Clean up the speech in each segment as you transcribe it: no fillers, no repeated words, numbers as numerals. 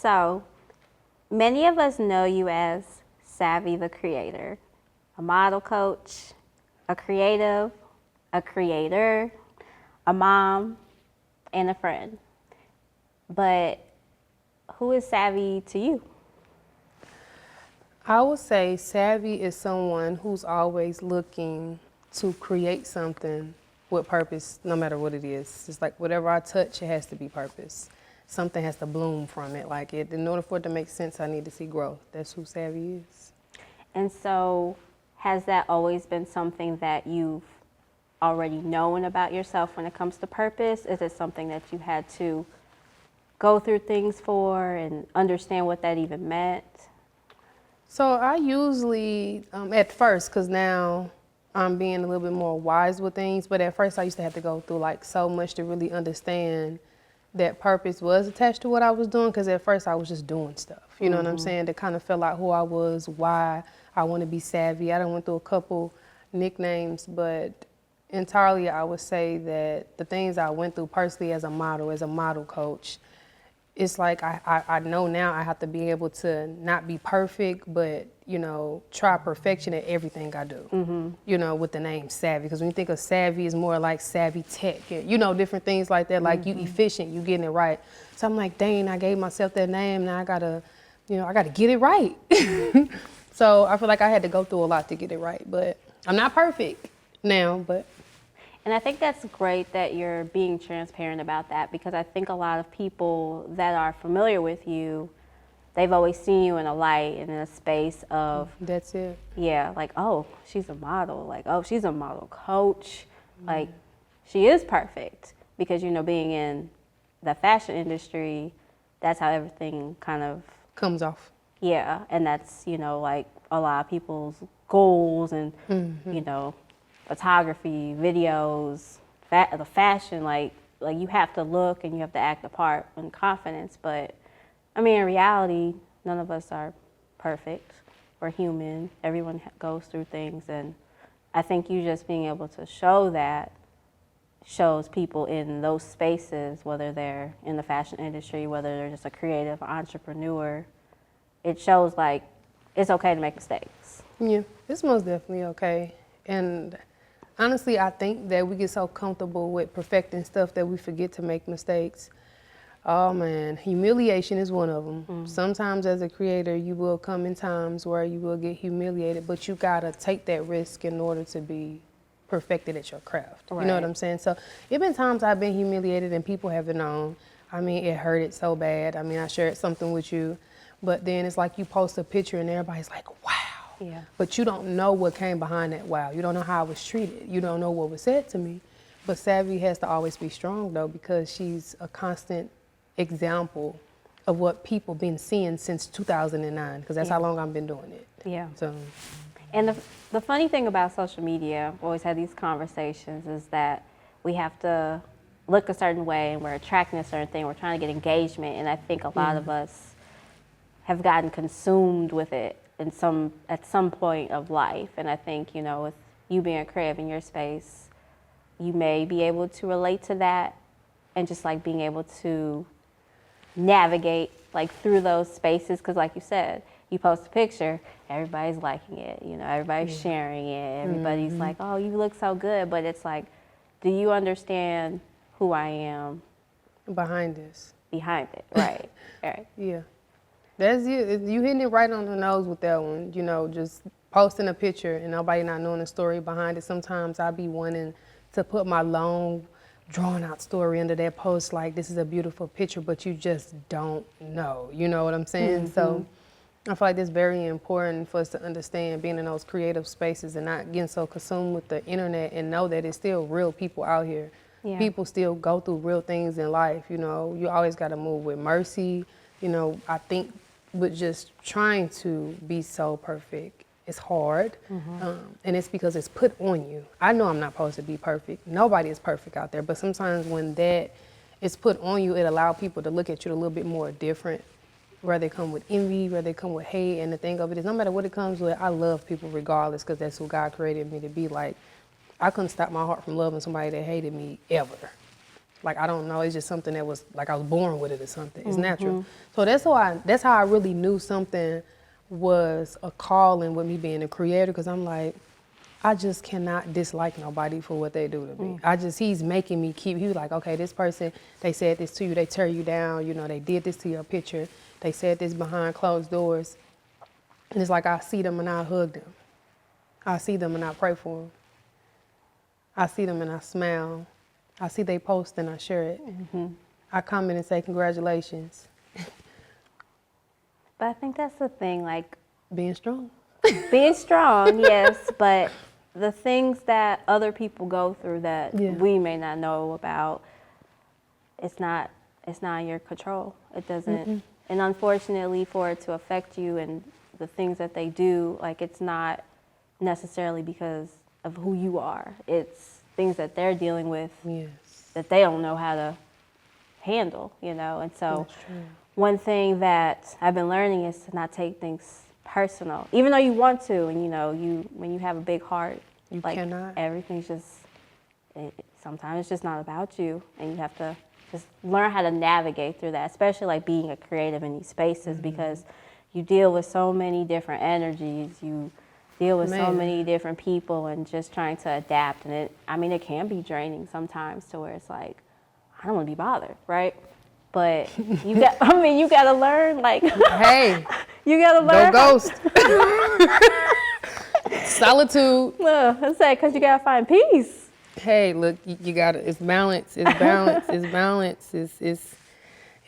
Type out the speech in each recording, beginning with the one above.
So, many of us know you as Savvy the Creator, a model coach, a creative, a creator, a mom, and a friend. But who is Savvy to you? I would say savvy is someone who's always looking to create something with purpose, no matter what it is. It's like whatever I touch, it has to be purpose. Something has to bloom from it. Like in order for it to make sense, I need to see growth. That's who savvy is. And so, has that always been something that you've already known about yourself when it comes to purpose? Is it something that you had to go through things for and understand what that even meant? So I usually, at first, because now I'm being a little bit more wise with things, but at first I used to have to go through like so much to really understand that purpose was attached to what I was doing, because at first I was just doing stuff, you know what I'm saying, to kind of fill out who I was, why I want to be savvy. I done went through a couple nicknames, but entirely I would say that the things I went through personally as a model coach, it's like I know now I have to be able to not be perfect, but, you know, try perfection at everything I do, you know, with the name Savvy. Because when you think of savvy, it's more like savvy tech, you know, different things like that, like you efficient, you getting it right. So I'm like, dang, I gave myself that name, now I gotta, you know, I gotta get it right. So I feel like I had to go through a lot to get it right, but I'm not perfect now, but. And I think that's great that you're being transparent about that, because I think a lot of people that are familiar with you, they've always seen you in a light and in a space of, That's it. yeah, like, oh, she's a model, like, oh, she's a model coach, like, she is perfect. Because, you know, being in the fashion industry, that's how everything kind of Comes off. yeah, and that's, you know, like a lot of people's goals and, you know, photography, videos, the fashion, like you have to look and you have to act the part with confidence. But I mean, in reality, none of us are perfect. We're human. Everyone goes through things. And I think you just being able to show that shows people in those spaces, whether they're in the fashion industry, whether they're just a creative entrepreneur, it shows like it's okay to make mistakes. Yeah, it's most definitely okay. And honestly, I think that we get so comfortable with perfecting stuff that we forget to make mistakes. Oh man, humiliation is one of them. Sometimes as a creator, you will come in times where you will get humiliated, but you gotta take that risk in order to be perfected at your craft. Right. You know what I'm saying? So it been times I've been humiliated and people haven't known. I mean, it hurted so bad. I mean, I shared something with you, but then it's like you post a picture and everybody's like, wow. Yeah. But you don't know what came behind that wow. You don't know how I was treated. You don't know what was said to me. But Savvy has to always be strong though, because she's a constant example of what people been seeing since 2009, because that's how long I've been doing it. Yeah. So. And the funny thing about social media, we always have these conversations, is that we have to look a certain way and we're attracting a certain thing. We're trying to get engagement. And I think a lot of us have gotten consumed with it at some point of life. And I think, you know, with you being a creative in your space, you may be able to relate to that, and just like being able to navigate like through those spaces. Because like you said, you post a picture, everybody's liking it, you know, everybody's sharing it, everybody's like, oh, you look so good. But it's like, do you understand who I am Behind this. behind it? Right. Right. Yeah. That's you hitting it right on the nose with that one. You know, just posting a picture and nobody not knowing the story behind it. Sometimes I be wanting to put my long, drawn out story under that post, like this is a beautiful picture, but you just don't know. You know what I'm saying? So I feel like it's very important for us to understand being in those creative spaces and not getting so consumed with the internet, and know that it's still real people out here. Yeah. People still go through real things in life. You know, you always got to move with mercy. You know, I think with just trying to be so perfect, it's hard. And it's because it's put on you. I know I'm not supposed to be perfect. Nobody is perfect out there. But sometimes when that is put on you, it allows people to look at you a little bit more different, where they come with envy, where they come with hate. And the thing of it is, no matter what it comes with, I love people regardless, because that's who God created me to be. Like, I couldn't stop my heart from loving somebody that hated me ever. Like, I don't know, it's just something that was, like, I was born with it or something. It's natural. So that's how I really knew something was a calling with me being a creator, because I'm like, I just cannot dislike nobody for what they do to me. He's making me keep, he was like, okay, this person, they said this to you, they tear you down, you know, they did this to your picture, they said this behind closed doors. And it's like, I see them and I hug them. I see them and I pray for them. I see them and I smile. I see they post and I share it. I comment and say congratulations. But I think that's the thing, like Being strong. being strong, yes, but the things that other people go through that we may not know about, it's not in your control. It doesn't, and unfortunately for it to affect you and the things that they do, like, it's not necessarily because of who you are. It's things that they're dealing with that they don't know how to handle, you know. And so one thing that I've been learning is to not take things personal, even though you want to. And, you know, when you have a big heart, You like, cannot. everything's just, sometimes it's just not about you. And you have to just learn how to navigate through that, especially like being a creative in these spaces, because you deal with so many different energies. You deal with so many different people and just trying to adapt. And it can be draining sometimes, to where it's like, I don't want to be bothered, right? But you got to learn, like, Hey, you got to learn. go ghost. Solitude. I say, because you got to find peace. Hey, look, you got it's balance. It's balance. It's balance.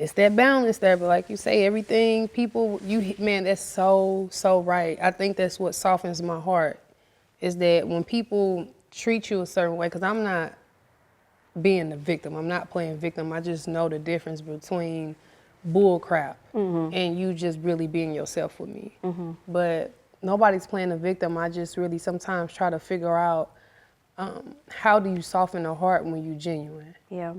It's that balance there. But like you say, everything, people, man, that's so right. I think that's what softens my heart, is that when people treat you a certain way, because I'm not being the victim. I'm not playing victim. I just know the difference between bull crap and you just really being yourself with me. But nobody's playing the victim. I just really sometimes try to figure out how do you soften the heart when you genuine? Yeah.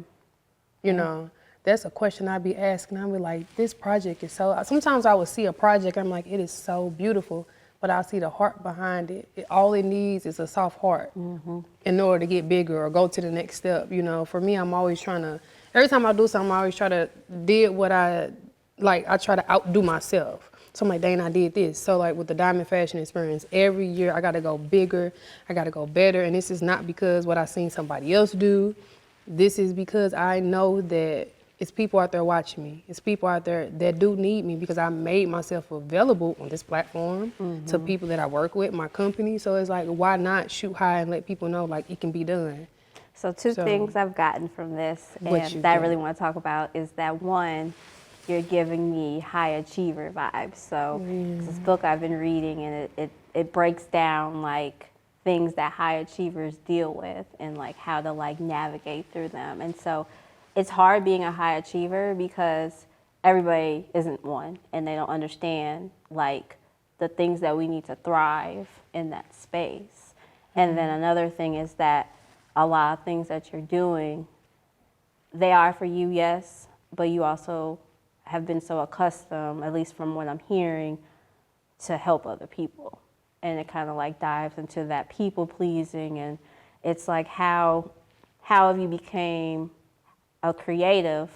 You know, that's a question I be asking. I be like, this project is so, sometimes I would see a project, I'm like, it is so beautiful, but I'll see the heart behind it. All it needs is a soft heart in order to get bigger or go to the next step. You know, for me, I'm always trying to, every time I do something, I always try to did what I try to outdo myself. So I'm like, dang, I did this. So like with the Diamond Fashion Experience, every year I got to go bigger, I got to go better. And this is not because what I seen somebody else do. This is because I know that it's people out there watching me. It's people out there that do need me, because I made myself available on this platform to people that I work with, my company. So it's like, why not shoot high and let people know, like, it can be done? So two things I've gotten from this and that I really want to talk about is that, one, you're giving me high achiever vibes. So this book I've been reading, and it breaks down like things that high achievers deal with and like how to like navigate through them. And so it's hard being a high achiever because everybody isn't one, and they don't understand like the things that we need to thrive in that space. And then another thing is that a lot of things that you're doing, they are for you, yes, but you also have been so accustomed, at least from what I'm hearing, to help other people. And it kind of like dives into that people pleasing, and it's like how have you became a creative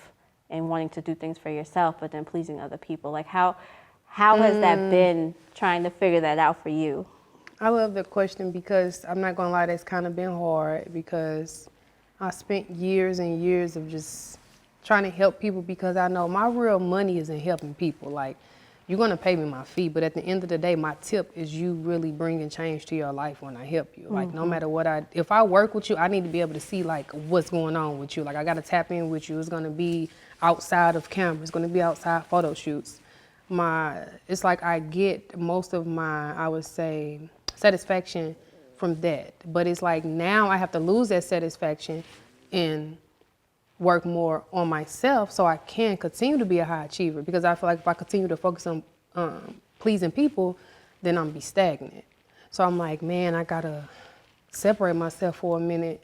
and wanting to do things for yourself, but then pleasing other people? Like how has that been, trying to figure that out for you? I love the question, because I'm not gonna lie, that's kind of been hard, because I spent years and years of just trying to help people, because I know my real money is in helping people. Like, you're gonna pay me my fee, but at the end of the day, my tip is you really bringing change to your life when I help you. Like, no matter what if I work with you, I need to be able to see like what's going on with you. Like, I gotta tap in with you. It's gonna be outside of camera. It's gonna be outside photo shoots. It's like I get most of my, I would say, satisfaction from that. But it's like now I have to lose that satisfaction and work more on myself so I can continue to be a high achiever, because I feel like if I continue to focus on pleasing people, then I'm be stagnant. So I'm like, man, I gotta separate myself for a minute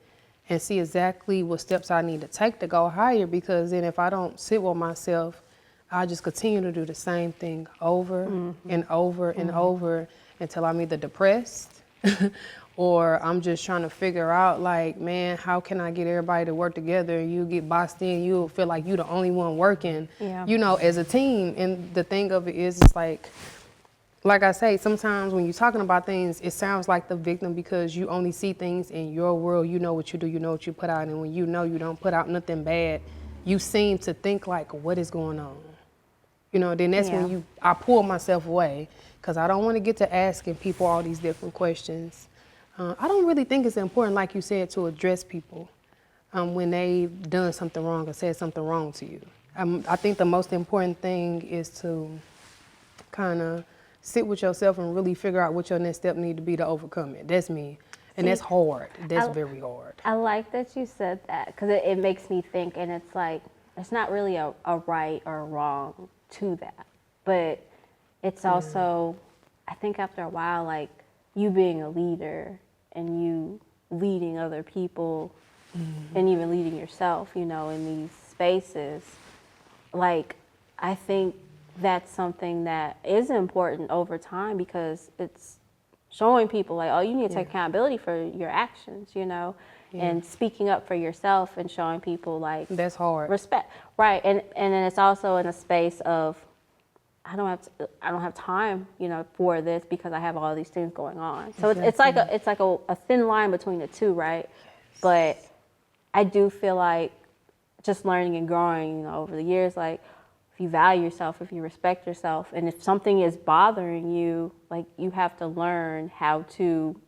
and see exactly what steps I need to take to go higher, because then if I don't sit with myself, I just continue to do the same thing over and over and over until I'm either depressed or I'm just trying to figure out like, man, how can I get everybody to work together, and you get boxed in, you'll feel like you're the only one working, Yeah. you know, as a team. And the thing of it is, it's like I say, sometimes when you're talking about things, it sounds like the victim because you only see things in your world. You know what you do, you know what you put out, and when you know you don't put out nothing bad, you seem to think like, what is going on? You know, then that's when I pull myself away because I don't want to get to asking people all these different questions. I don't really think it's important, like you said, to address people when they've done something wrong or said something wrong to you. I think the most important thing is to kind of sit with yourself and really figure out what your next step need to be to overcome it. That's me. And that's hard. That's very hard. I like that you said that because it makes me think, and it's like, it's not really a right or a wrong to that. But it's also, I think after a while, like you being a leader and you leading other people and even leading yourself, you know, in these spaces, like I think that's something that is important over time because it's showing people like, oh, you need to take accountability for your actions, you know, and speaking up for yourself and showing people like that's hard. Respect, right? And then it's also in a space of I don't have time, you know, for this because I have all these things going on. So it's like a thin line between the two, right? But I do feel like just learning and growing, you know, over the years, like if you value yourself, if you respect yourself, and if something is bothering you, like you have to learn how to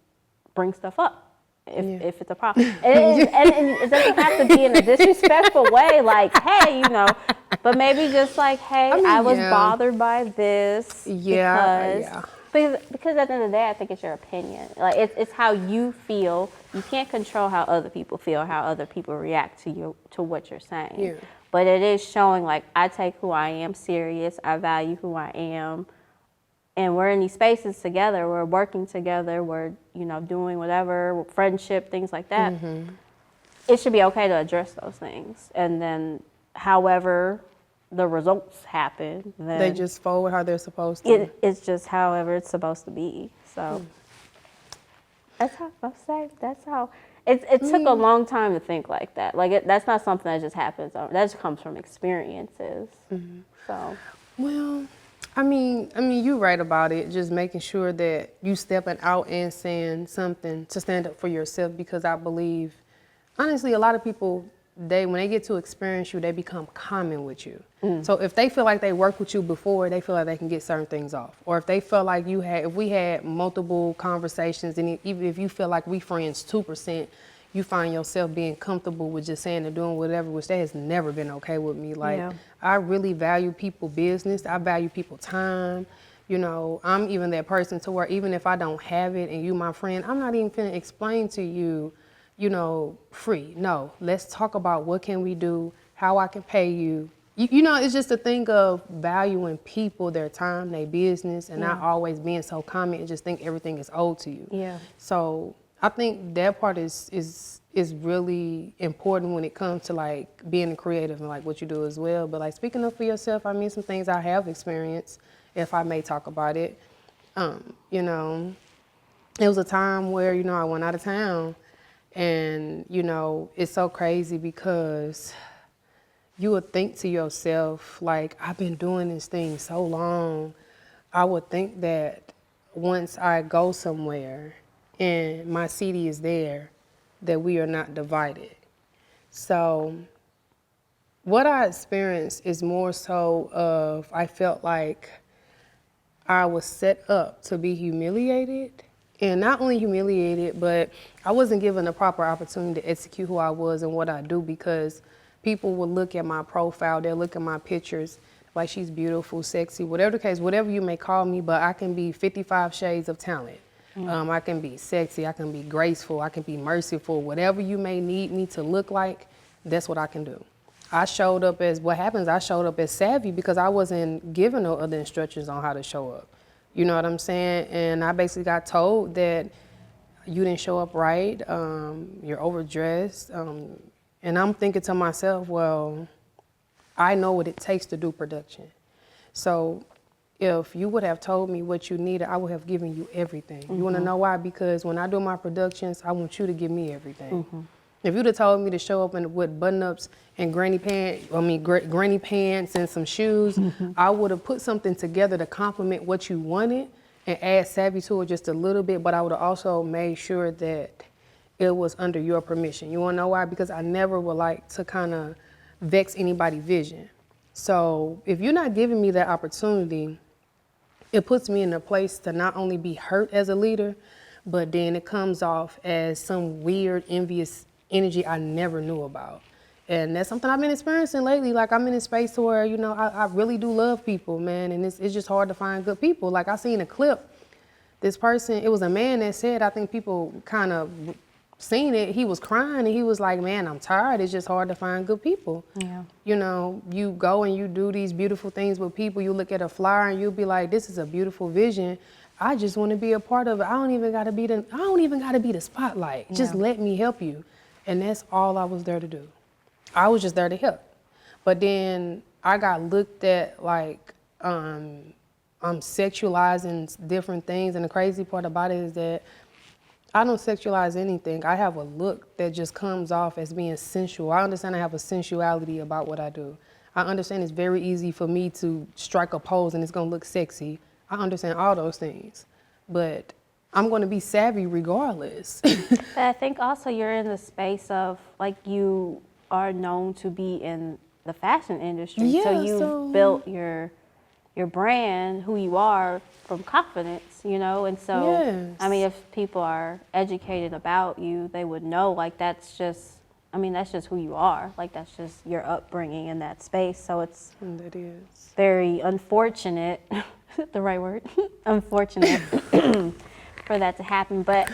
bring stuff up if it's a problem. And it doesn't have to be in a disrespectful way, like, hey, you know, but maybe just like, hey, I was bothered by this because at the end of the day, I think it's your opinion. Like it's how you feel. You can't control how other people feel, how other people react to what you're saying. Yeah. But it is showing like I take who I am serious. I value who I am. And we're in these spaces together. We're working together. We're, you know, doing whatever, friendship, things like that. It should be okay to address those things. And then however the results happen, then they just forward how they're supposed to. It's just however it's supposed to be. So that's how I'll say. That's how it took a long time to think like that. Like that's not something that just happens. That just comes from experiences. So well, I mean, you're right about it. Just making sure that you stepping out and saying something to stand up for yourself, because I believe, honestly, a lot of people, when they get to experience you, they become common with you. So if they feel like they worked with you before, they feel like they can get certain things off. Or if they feel like if we had multiple conversations, and even if you feel like we friends 2%, you find yourself being comfortable with just saying and doing whatever, which that has never been okay with me. Like, I really value people business. I value people time. You know, I'm even that person to where even if I don't have it and you my friend, I'm not even finna explain to you, you know, free. No, let's talk about what can we do, how I can pay you. You know, it's just a thing of valuing people, their time, their business, and not always being so common and just think everything is owed to you. Yeah. So I think that part is really important when it comes to like being creative and like what you do as well. But like speaking up for yourself, I mean, some things I have experienced, if I may talk about it. You know, it was a time where, you know, I went out of town, and, you know, it's so crazy because you would think to yourself, like, I've been doing this thing so long. I would think that once I go somewhere and my CD is there, that we are not divided. So what I experienced is more so of, I felt like I was set up to be humiliated, and not only humiliated, but I wasn't given the proper opportunity to execute who I was and what I do, because people would look at my profile, they'll look at my pictures, like she's beautiful, sexy, whatever the case, whatever you may call me, but I can be 55 shades of talent. I can be sexy, I can be graceful, I can be merciful, whatever you may need me to look like, that's what I can do. I showed up as, what happens, I showed up as savvy because I wasn't given no other instructions on how to show up. You know what I'm saying? And I basically got told that you didn't show up right, you're overdressed. And I'm thinking to myself, well, I know what it takes to do production. So if you would have told me what you needed, I would have given you everything. You want to know why? Because when I do my productions, I want you to give me everything. If you'd have told me to show up with button-ups and granny pants and some shoes, I would have put something together to complement what you wanted and add savvy to it just a little bit, but I would have also made sure that it was under your permission. You want to know why? Because I never would like to kind of vex anybody's vision. So if you're not giving me that opportunity, it puts me in a place to not only be hurt as a leader, but then it comes off as some weird, envious energy I never knew about. And that's something I've been experiencing lately. Like, I'm in a space where, you know, I really do love people, man, and it's just hard to find good people. Like, I seen a clip, this person, it was a man that said, I think people kind of seen it, he was crying and he was like, man, I'm tired, it's just hard to find good people. Yeah. You know, you go and you do these beautiful things with people, you look at a flyer and you'll be like, this is a beautiful vision. I just want to be a part of it. I don't even gotta be the spotlight. Yeah. Just let me help you. And that's all I was there to do. I was just there to help. But then I got looked at like I'm sexualizing different things. And the crazy part about it is that I don't sexualize anything. I have a look that just comes off as being sensual. I understand I have a sensuality about what I do. I understand it's very easy for me to strike a pose and it's gonna look sexy. I understand all those things, but I'm gonna be savvy regardless. But I think also you're in the space of, like, you are known to be in the fashion industry. Yeah, so you built your brand, who you are, from confidence, you know? And so, yes. I mean, if people are educated about you, they would know, like, that's just who you are. Like, that's just your upbringing in that space. So it's That is very unfortunate, the right word? Unfortunate for that to happen. But,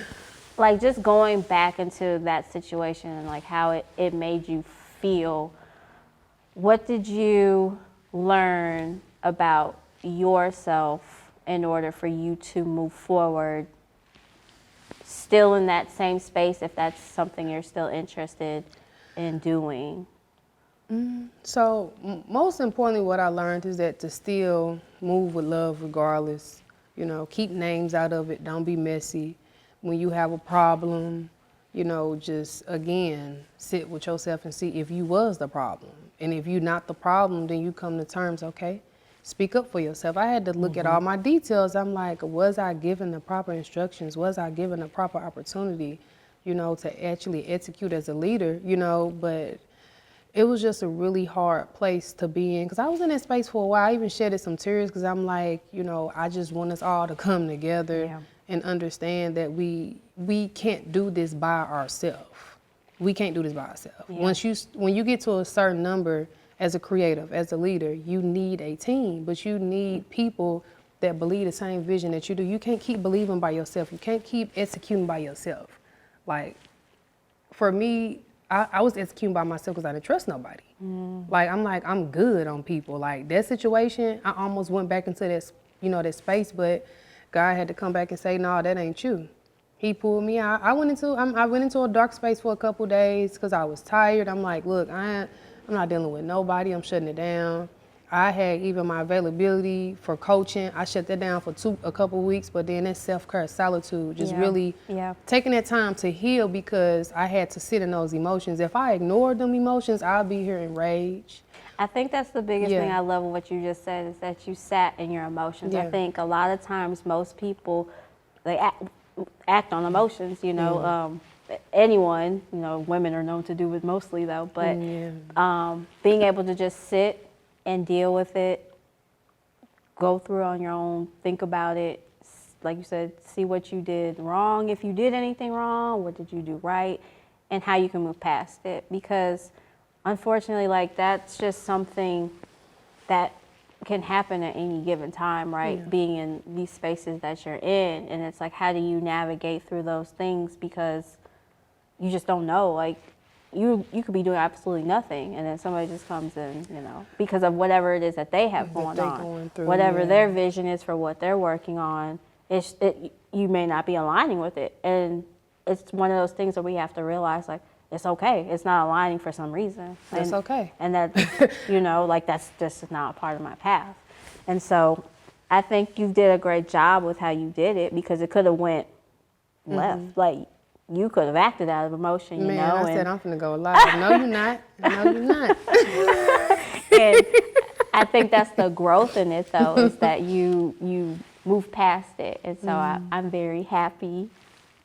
like, just going back into that situation and, like, how it made you feel, what did you learn about yourself in order for you to move forward still in that same space, if that's something you're still interested in doing? So most importantly, what I learned is that to still move with love regardless. You know, keep names out of it. Don't be messy. When you have a problem, you know, just, again, sit with yourself and see if you was the problem. And if you're not the problem, then you come to terms, okay, speak up for yourself. I had to look at all my details. I'm like, was I given the proper instructions? Was I given the proper opportunity, you know, to actually execute as a leader, you know? But it was just a really hard place to be in, because I was in that space for a while. I even shedded some tears because I'm like, you know, I just want us all to come together and understand that we can't do this by ourselves. We can't do this by ourselves. Yeah. When you get to a certain number as a creative, as a leader, you need a team, but you need people that believe the same vision that you do. You can't keep believing by yourself. You can't keep executing by yourself. Like, for me, I was executing by myself because I didn't trust nobody. Like, I'm good on people. Like, that situation, I almost went back into that, you know, that space, but God had to come back and say, no, that ain't you. He pulled me out. I went into a dark space for a couple days because I was tired. I'm like, look, I'm not dealing with nobody. I'm shutting it down. I had even my availability for coaching. I shut that down for a couple weeks, but then that self-care, solitude, just really taking that time to heal, because I had to sit in those emotions. If I ignored them emotions, I'll be here in rage. I think that's the biggest thing I love of what you just said, is that you sat in your emotions. I think a lot of times most people, they act on emotions, you know. Anyone, you know, women are known to do it mostly though, but being able to just sit and deal with it, go through on your own, think about it, like you said, see what you did wrong, if you did anything wrong, what did you do right, and how you can move past it. Because unfortunately, like, that's just something that can happen at any given time, right? Being in these spaces that you're in, and it's like, how do you navigate through those things? Because you just don't know, like, you could be doing absolutely nothing, and then somebody just comes in, you know, because of whatever it is that they have going on, whatever their vision is for what they're working on, you may not be aligning with it. And it's one of those things that we have to realize, like, it's okay. It's not aligning for some reason. That's okay. And that, you know, like, that's just not a part of my path. And so I think you did a great job with how you did it, because it could have went left. Like, you could have acted out of emotion, you Man, know. I said I'm finna go live. No, you're not. No, you're not. And I think that's the growth in it, though, is that you move past it. And so I'm very happy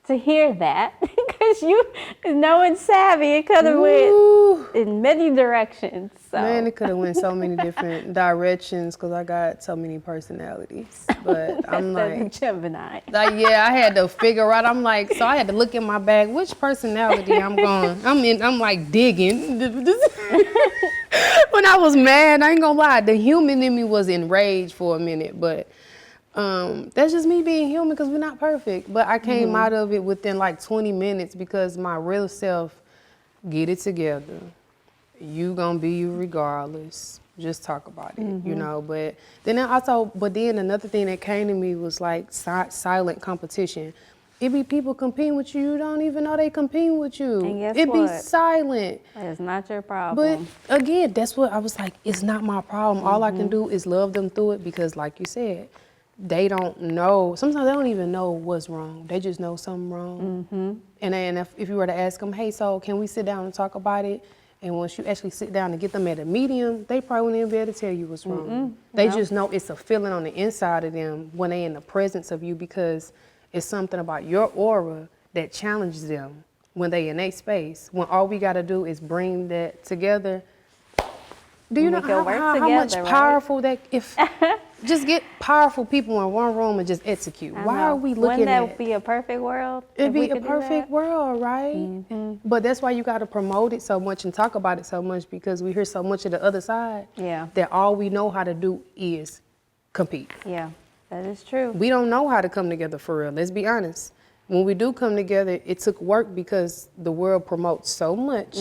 to hear that, because knowing Savvy, it could have went in many directions. So. Man, it could have went so many different directions because I got so many personalities. But I'm like, Gemini. Yeah, I had to figure out. I'm like, so I had to look in my bag, which personality I'm going. I'm like digging. When I was mad, I ain't gonna lie, the human in me was enraged for a minute, but that's just me being human because we're not perfect. But I came out of it within like 20 minutes because my real self, get it together. You gonna be you regardless. Just talk about it, you know. But then another thing that came to me was like silent competition. It be people competing with you. You don't even know they competing with you. And guess it what? be silent. It's not your problem. But again, that's what I was like. It's not my problem. All I can do is love them through it because, like you said, they don't know. Sometimes they don't even know what's wrong. They just know something wrong. And then if you were to ask them, hey, so can we sit down and talk about it? And once you actually sit down and get them at a medium, they probably wouldn't even be able to tell you what's wrong. They just know it's a feeling on the inside of them when they in the presence of you, because it's something about your aura that challenges them when they in a space. When all we got to do is bring that together. Do you know how much powerful that, if just get powerful people in one room and just execute. Why are we looking at? Wouldn't that be a perfect world? It'd be a perfect world, right? But that's why you got to promote it so much and talk about it so much, because we hear so much of the other side. Yeah. That all we know how to do is compete. Yeah, that is true. We don't know how to come together for real. Let's be honest. When we do come together, it took work because the world promotes so much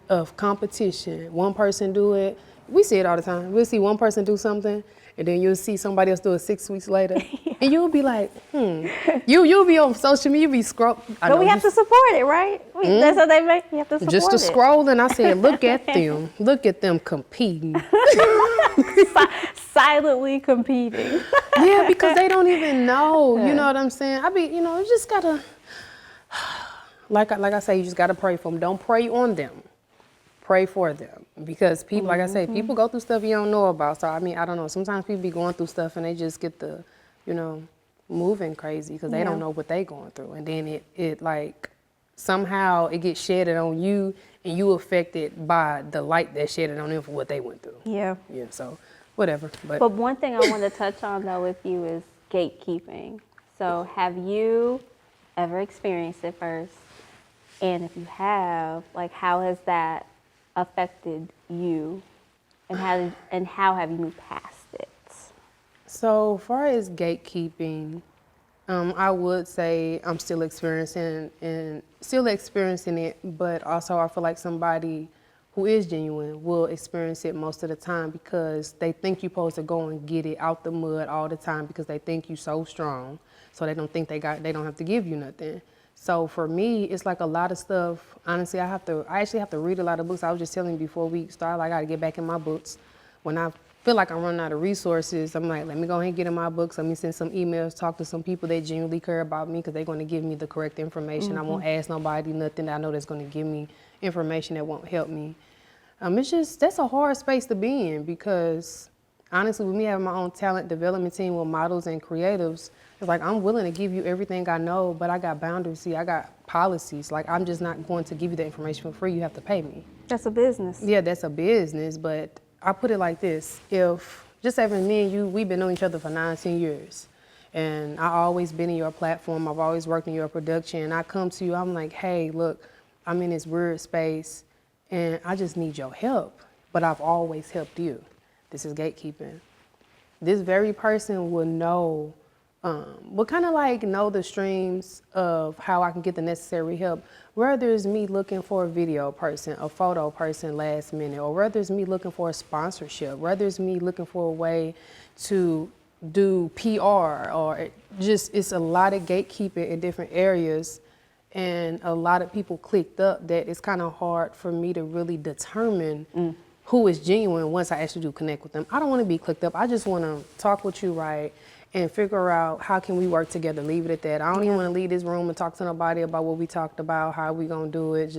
of competition. One person do it. We see it all the time. We'll see one person do something, and then you'll see somebody else do it 6 weeks later. And you'll be like, You'll be on social media, you be scrolling. But we have to support it, right? That's what they make. You have to support it. Just to scroll, and I said, look at them. Look at them competing. Silently competing. Yeah, because they don't even know. You know what I'm saying? You just gotta, like I say, you just gotta pray for them. Don't pray on them. Pray for them, because people, like I say, people go through stuff you don't know about. So I don't know. Sometimes people be going through stuff and they just get the, moving crazy because they don't know what they going through, and then it like somehow it gets shedded on you, and you affected by the light that shedded on them for what they went through. Yeah. Yeah. So whatever. But one thing I want to touch on though with you is gatekeeping. So have you ever experienced it first? And if you have, like, how has that affected you, and how have you moved past it? So far as gatekeeping, I would say I'm still experiencing it, but also I feel like somebody who is genuine will experience it most of the time, because they think you're supposed to go and get it out the mud all the time because they think you're so strong, so they don't think they don't have to give you nothing. So for me, it's like a lot of stuff. Honestly, I actually have to read a lot of books. I was just telling you before we started, I got to get back in my books. When I feel like I'm running out of resources, I'm like, let me go ahead and get in my books. Let me send some emails, talk to some people that genuinely care about me, because they're going to give me the correct information. I won't ask nobody nothing that I know that's going to give me information that won't help me. That's a hard space to be in, because honestly, with me having my own talent development team with models and creatives, it's like I'm willing to give you everything I know, but I got boundaries. See, I got policies. Like, I'm just not going to give you the information for free. You have to pay me. That's a business. Yeah, that's a business, but I put it like this. If, just having me and you, we've been knowing each other for 19 years, and I've always been in your platform. I've always worked in your production, and I come to you, I'm like, hey, look, I'm in this weird space, and I just need your help, but I've always helped you. This is gatekeeping. This very person will know, will kind of like know the streams of how I can get the necessary help. Whether it's me looking for a video person, a photo person last minute, or whether it's me looking for a sponsorship, whether it's me looking for a way to do PR, or it's a lot of gatekeeping in different areas, and a lot of people clicked up that it's kind of hard for me to really determine who is genuine once I actually do connect with them. I don't want to be clicked up. I just want to talk with you right and figure out how can we work together. Leave it at that. I don't even want to leave this room and talk to nobody about what we talked about, how we gonna do it.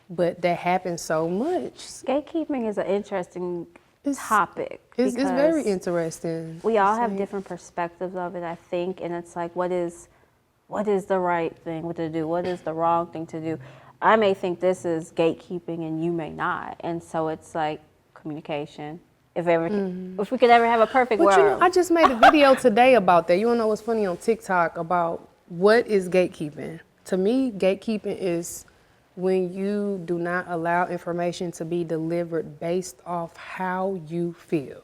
But that happens so much. Gatekeeping is an interesting topic. It's very interesting. We all have different perspectives of it, I think, and it's like, what is the right thing to do? What is the wrong thing to do? I may think this is gatekeeping and you may not. And so it's like communication. If we could ever have a perfect world. But you know, I just made a video today about that. You wanna know what's funny on TikTok about what is gatekeeping? To me, gatekeeping is when you do not allow information to be delivered based off how you feel.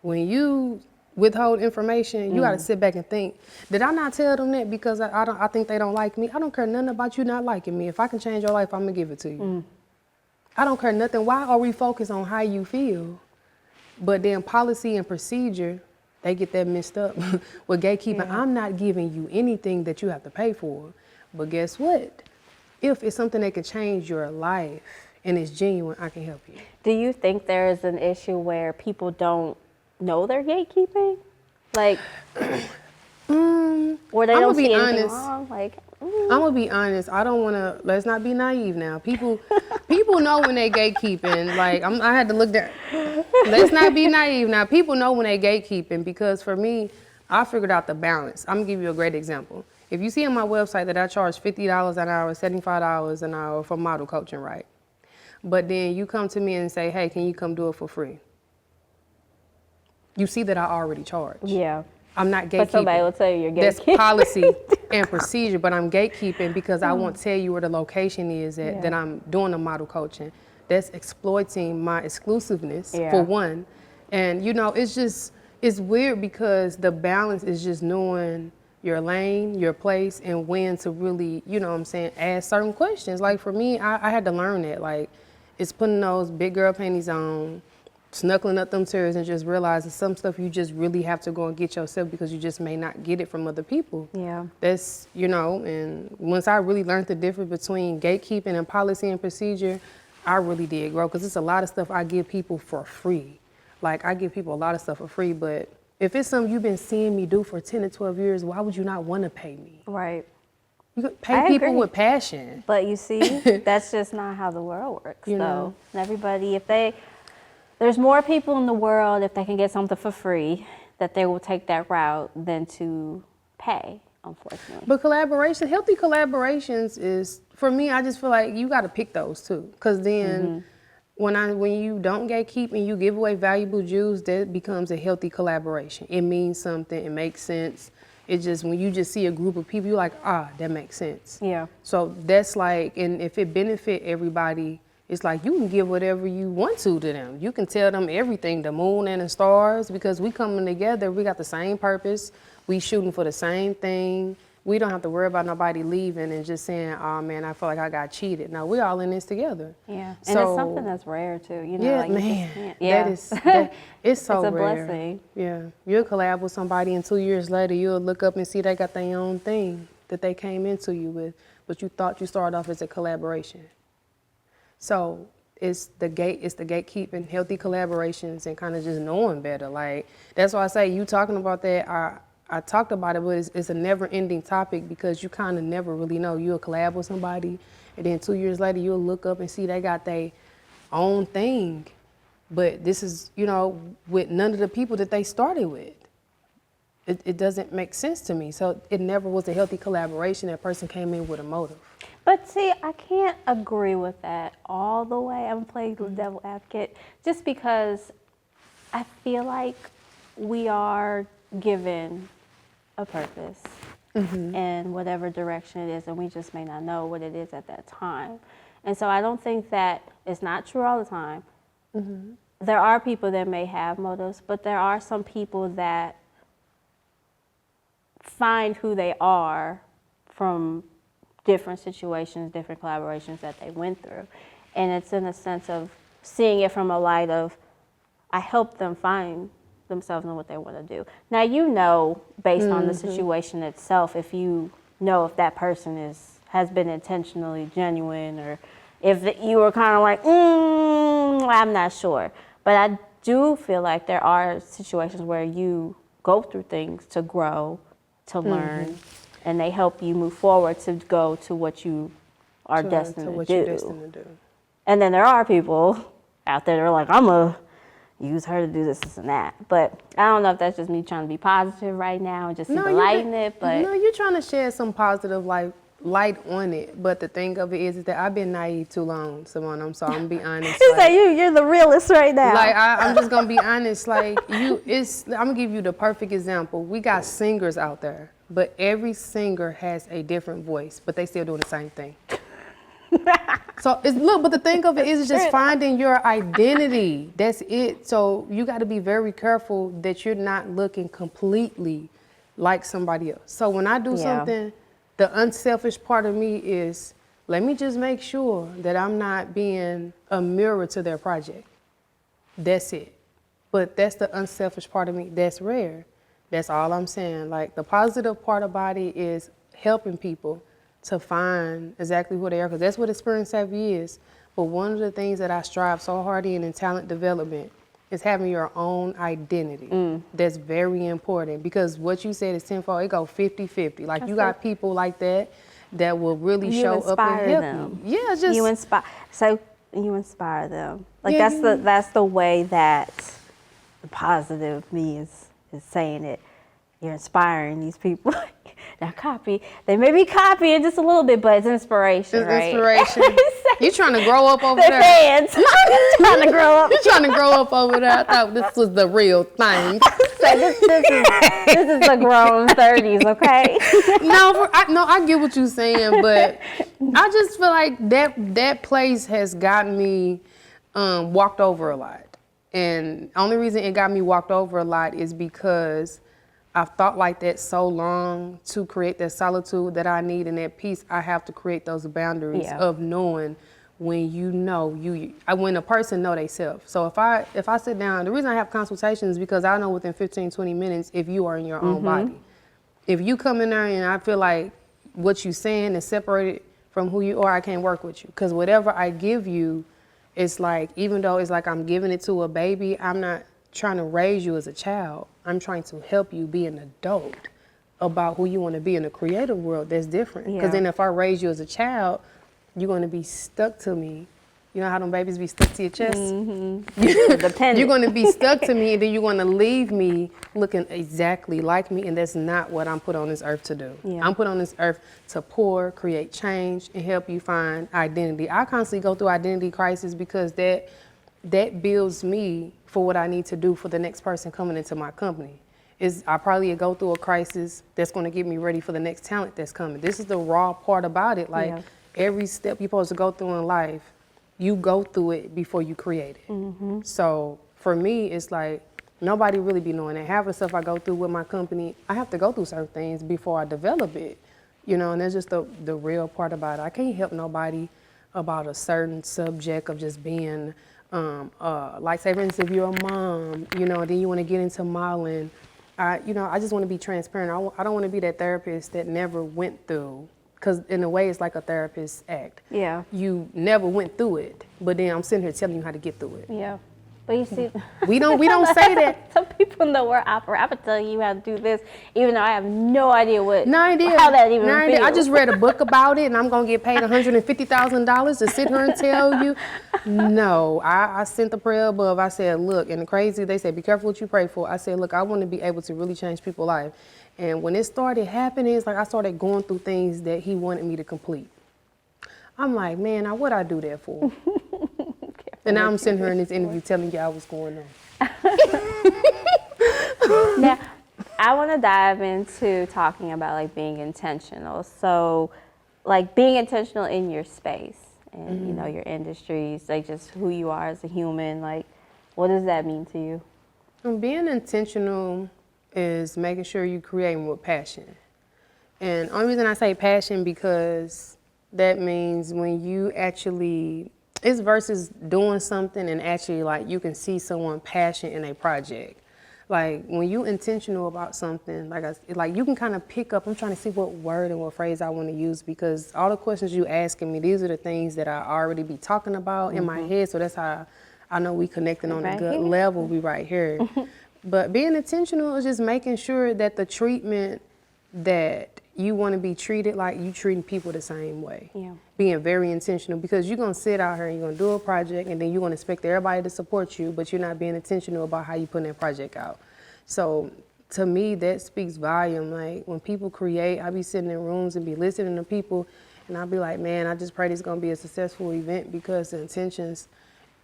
When you withhold information, you got to sit back and think, did I not tell them that because I think they don't like me? I don't care nothing about you not liking me. If I can change your life, I'm going to give it to you. I don't care nothing. Why are we focused on how you feel? But then policy and procedure, they get that messed up. With gatekeeping, I'm not giving you anything that you have to pay for. But guess what? If it's something that can change your life and it's genuine, I can help you. Do you think there is an issue where people don't know they're gatekeeping? Like, or they don't see anything wrong? Like, I'm gonna be honest. I don't wanna. Let's not be naive now. People know when they gatekeeping. Like, I had to look there. Let's not be naive now. People know when they gatekeeping because for me, I figured out the balance. I'm gonna give you a great example. If you see on my website that I charge $50 an hour, $75 an hour for model coaching, right? But then you come to me and say, hey, can you come do it for free? You see that I already charge. Yeah. I'm not gatekeeping. But somebody will tell you you're gatekeeping. That's policy and procedure, but I'm gatekeeping because I won't tell you where the location is that I'm doing the model coaching. That's exploiting my exclusiveness, for one. And, you know, it's weird because the balance is just knowing your lane, your place, and when to really, you know what I'm saying, ask certain questions. Like for me, I had to learn that. Like, it's putting those big girl panties on, snuggling up them tears, and just realizing some stuff you just really have to go and get yourself because you just may not get it from other people. Yeah. That's, you know, and once I really learned the difference between gatekeeping and policy and procedure, I really did grow because it's a lot of stuff I give people for free. Like, I give people a lot of stuff for free, but if it's something you've been seeing me do for 10 to 12 years, why would you not want to pay me? Right. You could pay people with passion. But you see, that's just not how the world works, You though. know. And everybody, there's more people in the world, if they can get something for free, that they will take that route than to pay, unfortunately. But collaboration, healthy collaborations is, for me, I just feel like you got to pick those too. Because then when you don't gatekeep and you give away valuable jewels, that becomes a healthy collaboration. It means something, it makes sense. It's just when you just see a group of people, you're like, that makes sense. Yeah. So that's like, and if it benefit everybody, it's like you can give whatever you want to them. You can tell them everything, the moon and the stars, because we coming together, we got the same purpose, we shooting for the same thing. We don't have to worry about nobody leaving and just saying, oh man, I feel like I got cheated. No, we're all in this together. Yeah, so, and it's something that's rare too, you know. Yeah, like man, it's so a rare. blessing. Yeah, you'll collab with somebody and 2 years later, you'll look up and see they got their own thing that they came into you with, but you thought you started off as a collaboration. So it's the gatekeeping, healthy collaborations, and kind of just knowing better. Like, that's why I say you talking about that, I talked about it, but it's a never-ending topic because you kind of never really know. You'll collab with somebody, and then 2 years later, you'll look up and see they got their own thing. But this is, you know, with none of the people that they started with. It doesn't make sense to me. So it never was a healthy collaboration. That person came in with a motive. But see, I can't agree with that all the way. I'm playing the devil advocate just because I feel like we are given a purpose in whatever direction it is, and we just may not know what it is at that time. And so I don't think that it's not true all the time. There are people that may have motives, but there are some people that find who they are from different situations, different collaborations that they went through. And it's in a sense of seeing it from a light of, I help them find themselves and what they want to do. Now, you know, based on the situation itself, if you know if that person has been intentionally genuine or if you were kind of like, I'm not sure. But I do feel like there are situations where you go through things to grow, to learn, and they help you move forward to go to what you are destined to do. You're destined to do. And then there are people out there that are like, I'm going to use her to do this, this, and that. But I don't know if that's just me trying to be positive right now and just see the light in it. But no, you're trying to shed some positive light on it. But the thing of it is that I've been naive too long, Simone. I'm sorry, I'm going to be honest. You say you're the realist right now. Like, I'm just going to be honest. Like, I'm going to give you the perfect example. We got singers out there, but every singer has a different voice, but they still doing the same thing. So but the thing of it is just finding your identity. That's it. So you got to be very careful that you're not looking completely like somebody else. So when I do something, the unselfish part of me is, let me just make sure that I'm not being a mirror to their project. That's it. But that's the unselfish part of me. That's rare. That's all I'm saying. Like, the positive part about it is helping people to find exactly who they are, because that's what Xperience Savy is. But one of the things that I strive so hard in talent development is having your own identity. That's very important, because what you said is tenfold, it go 50-50. Like, you got people like that will really show up and help them. you. Yeah, just you inspire. So you inspire them. Like, that's the way that the positive me is saying it. You're inspiring these people. Now they may be copying just a little bit, but it's inspiration, right? Inspiration. You're trying to grow up over there. Fans. Trying to grow up. You're trying to grow up over there. I thought this was the real thing. So this is the grown 30s, okay? No, I get what you're saying, but I just feel like that place has gotten me walked over a lot. And the only reason it got me walked over a lot is because I've thought like that so long to create that solitude that I need and that peace. I have to create those boundaries of knowing when when a person know they self. So if I sit down, the reason I have consultations is because I know within 15, 20 minutes if you are in your own body. If you come in there and I feel like what you're saying is separated from who you are, I can't work with you. Because whatever I give you, it's like, even though it's like I'm giving it to a baby, I'm not trying to raise you as a child. I'm trying to help you be an adult about who you want to be in the creative world. That's different. Because then if I raise you as a child, you're going to be stuck to me. You know how them babies be stuck to your chest? You're going to be stuck to me, and then you're going to leave me looking exactly like me, and that's not what I'm put on this earth to do. I'm put on this earth to pour, create change, and help you find identity. I constantly go through identity crisis because that builds me for what I need to do for the next person coming into my company. I probably go through a crisis that's going to get me ready for the next talent that's coming. This is the raw part about it. Like, every step you're supposed to go through in life, you go through it before you create it. So for me, it's like, nobody really be knowing that. Half of the stuff I go through with my company, I have to go through certain things before I develop it. And that's just the real part about it. I can't help nobody about a certain subject of just being like, say for instance, if you're a mom, then you want to get into modeling. I just want to be transparent. I don't want to be that therapist that never went through, because in a way it's like a therapist act. Yeah. You never went through it, but then I'm sitting here telling you how to get through it. Yeah. But you see, we don't say that. Some people know where I would tell you how to do this, even though I have no idea how that even feels. I just read a book about it, and I'm gonna get paid $150,000 to sit here and tell you. No, I sent the prayer above. I said, look, and they said, be careful what you pray for. I said, look, I want to be able to really change people's life. And when it started happening, it's like I started going through things that he wanted me to complete. I'm like, man, now what I do that for? And now I'm sitting here in this interview telling y'all what's going on. Now, I want to dive into talking about like being intentional. So, like being intentional in your space and your industries, like just who you are as a human. Like, what does that mean to you? Being intentional is making sure you're creating with passion. And the only reason I say passion because that means when you actually. It's versus doing something and actually like you can see someone passion in a project. Like when you intentional about something, like you can kind of pick up. I'm trying to see what word and what phrase I want to use, because all the questions you asking me, these are the things that I already be talking about in my head. So that's how I know we connecting on a good level. We right here. But being intentional is just making sure that the treatment that you want to be treated, like you treating people the same way. Yeah. Being very intentional, because you're going to sit out here and you're going to do a project and then you're going to expect everybody to support you, but you're not being intentional about how you put that project out. So to me, that speaks volume. Like when people create, I be sitting in rooms and be listening to people and I'll be like, man, I just pray this is going to be a successful event, because the intentions,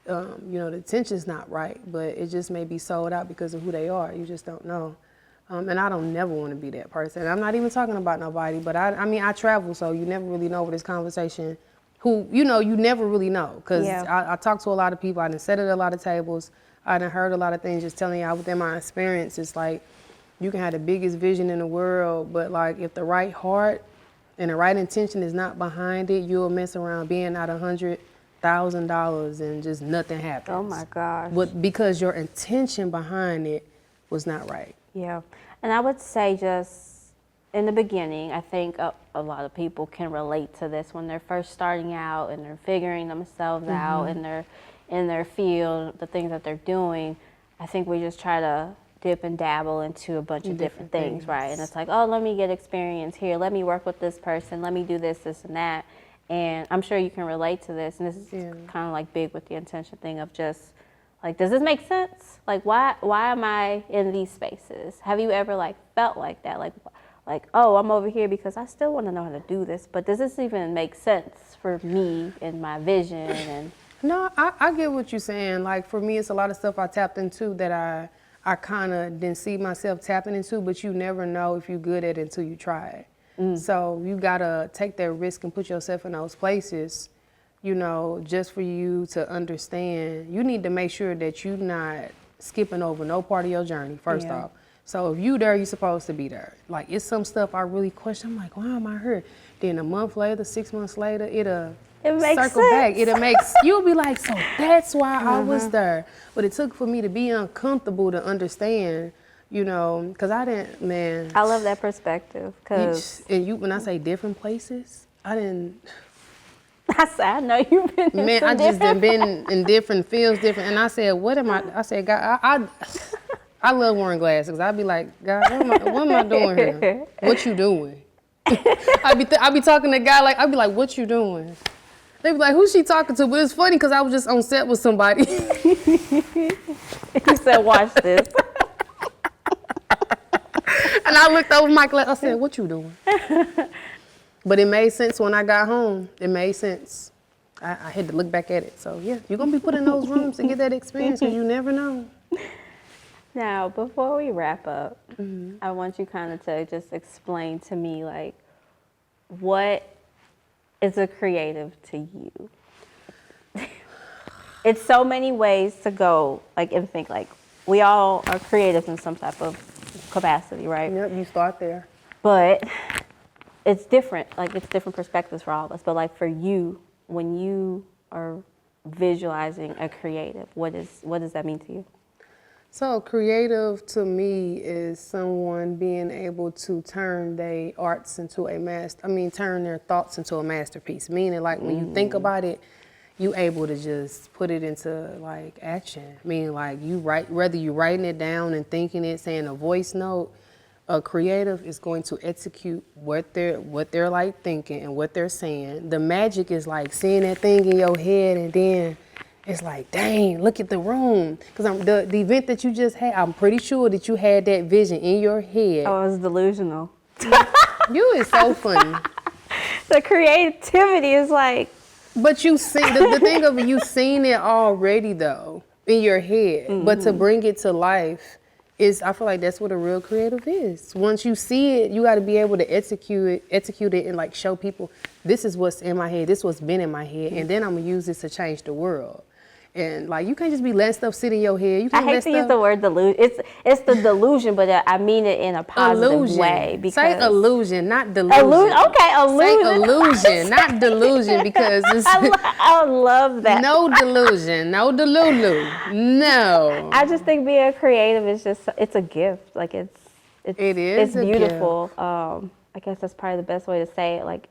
the intention's not right, but it just may be sold out because of who they are. You just don't know. And I don't never want to be that person. I'm not even talking about nobody, but I mean, I travel, so you never really know with this conversation who, you never really know. Because I talk to a lot of people. I done sat at a lot of tables. I done heard a lot of things. Just telling you within my experience, it's like you can have the biggest vision in the world, but like if the right heart and the right intention is not behind it, you'll mess around being out $100,000 and just nothing happens. Oh my gosh. But because your intention behind it was not right. Yeah, and I would say just in the beginning, I think a lot of people can relate to this when they're first starting out and they're figuring themselves out and they're in their field, the things that they're doing. I think we just try to dip and dabble into a bunch of different things, right? And it's like, oh, let me get experience here. Let me work with this person. Let me do this, this, and that. And I'm sure you can relate to this. And this is kind of like big with the intention thing of just, like, does this make sense? Like, why am I in these spaces? Have you ever like felt like that? Like, oh, I'm over here because I still want to know how to do this, but does this even make sense for me and my vision? And no, I get what you're saying. Like for me, it's a lot of stuff I tapped into that I kind of didn't see myself tapping into, but you never know if you're good at it until you try it. So you gotta take that risk and put yourself in those places. Just for you to understand, you need to make sure that you're not skipping over no part of your journey, first off. So if you there, you're supposed to be there. Like, it's some stuff I really question. I'm like, why am I here? Then a month later, 6 months later, it'll circle back. You'll be like, so that's why I was there. But it took for me to be uncomfortable to understand, because I didn't, man. I love that perspective. When I say different places, I know you've been in I just been in different fields, and I said, what am I said, God, I love wearing glasses, because I'd be like, God, what am I doing here? What you doing? I be talking to God, like, I'd be like, what you doing? They be like, who's she talking to? But it's funny, because I was just on set with somebody. He said, watch this. And I looked over my glass, I said, what you doing? But it made sense when I got home. It made sense. I had to look back at it. So, yeah, you're going to be put in those rooms to get that experience, because you never know. Now, before we wrap up, I want you kind of to just explain to me, like, what is a creative to you? It's so many ways to go, like, and think, like, we all are creative in some type of capacity, right? Yep, you start there. But it's different, like it's different perspectives for all of us. But like for you, when you are visualizing a creative, what does that mean to you? So creative to me is someone being able to turn their arts into turn their thoughts into a masterpiece. Meaning like when you think about it, you able to just put it into like action. Meaning like whether you're writing it down and thinking it, saying a voice note, a creative is going to execute what they're like thinking and what they're saying. The magic is like seeing that thing in your head, and then it's like, dang, look at the room. Because the event that you just had, I'm pretty sure that you had that vision in your head. Oh, it was delusional. You is so funny. The creativity is like. But you see, the thing of it, you seen it already though in your head. But to bring it to life, I feel like that's what a real creative is. Once you see it, you got to be able to execute it and like show people, this is what's in my head, this is what's been in my head, and then I'm going to use this to change the world. And like, you can't just be letting stuff sit in your head. You I can't hate to use the word delusion. It's the delusion, but I mean it in a positive way. Because say illusion, not delusion. Okay, illusion. Say illusion, not delusion, because it's I love that. no delusion, no delulu, no. I just think being creative is it's a gift. Like It is it's beautiful. I guess that's probably the best way to say it. Like,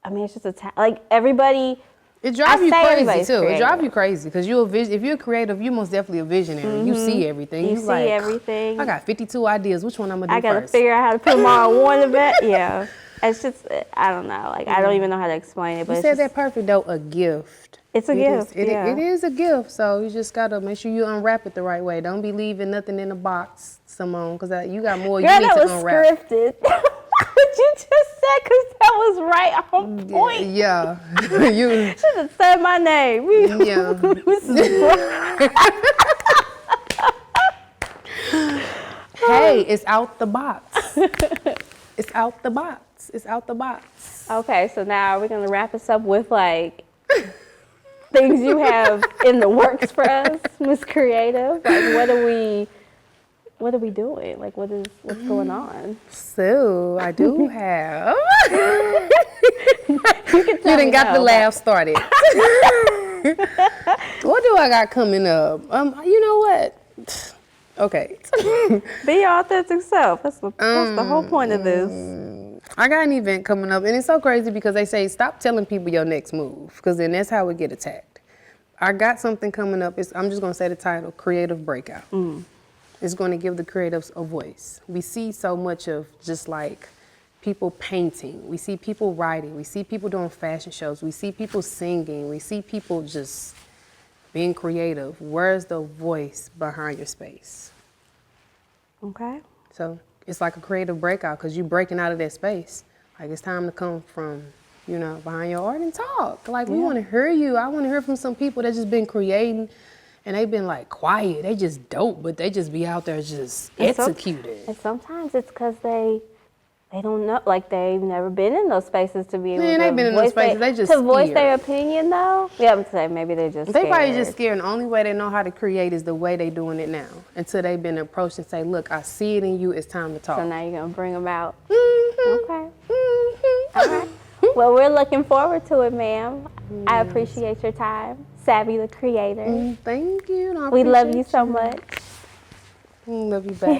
I mean, it's just like everybody. It drives you crazy too. Creative. It drives you crazy because if you're creative, you're most definitely a visionary. You see everything. You see like, everything. I got 52 ideas. Which one I'm gonna do I gotta first? figure out how to put them all in one event. Yeah, it's just I don't know. Like I don't even know how to explain it. But You said that perfect though. A gift. It's a gift. It is a gift. So you just gotta make sure you unwrap it the right way. Don't be leaving nothing in the box, Simone, because you got more. Girl, you need that to was unwrap. Scripted. What you just said, because that was right on point. Yeah. You should have said my name. Yeah. Hey, it's out the box. It's out the box. It's out the box. Okay, so now we're gonna wrap this up with like things you have in the works for us, Miss Creative. Like what are we doing? Like what's going on? So I do have. You can tell You done me got now, the laugh started. What do I got coming up? You know what? Okay. Be your authentic self. That's the whole point of this. I got an event coming up, and it's so crazy because they say stop telling people your next move, because then that's how we get attacked. I got something coming up. I'm just gonna say the title: Creative Breakout. It's going to give the creatives a voice. We see so much of just like people painting. We see people writing. We see people doing fashion shows. We see people singing. We see people just being creative. Where's the voice behind your space? Okay. So it's like a creative breakout because you're breaking out of that space. Like it's time to come from, behind your art and talk. Like we want to hear you. I want to hear from some people that just been creating. And they've been like quiet, they just dope, but they just be out there just executing. And sometimes it's because they don't know, like they've never been in those spaces to be able to they've been in those spaces, they just to voice scared. their opinion though. Yeah, I would say maybe they're just They scared. probably just scared, and the only way they know how to create is the way they doing it now. Until they've been approached and say, look, I see it in you, it's time to talk. So now you're gonna bring them out. Mm-hmm. Okay. All right. Well, we're looking forward to it, ma'am. I appreciate your time. Savvy the creator. Thank you. We love you so much. Love you back.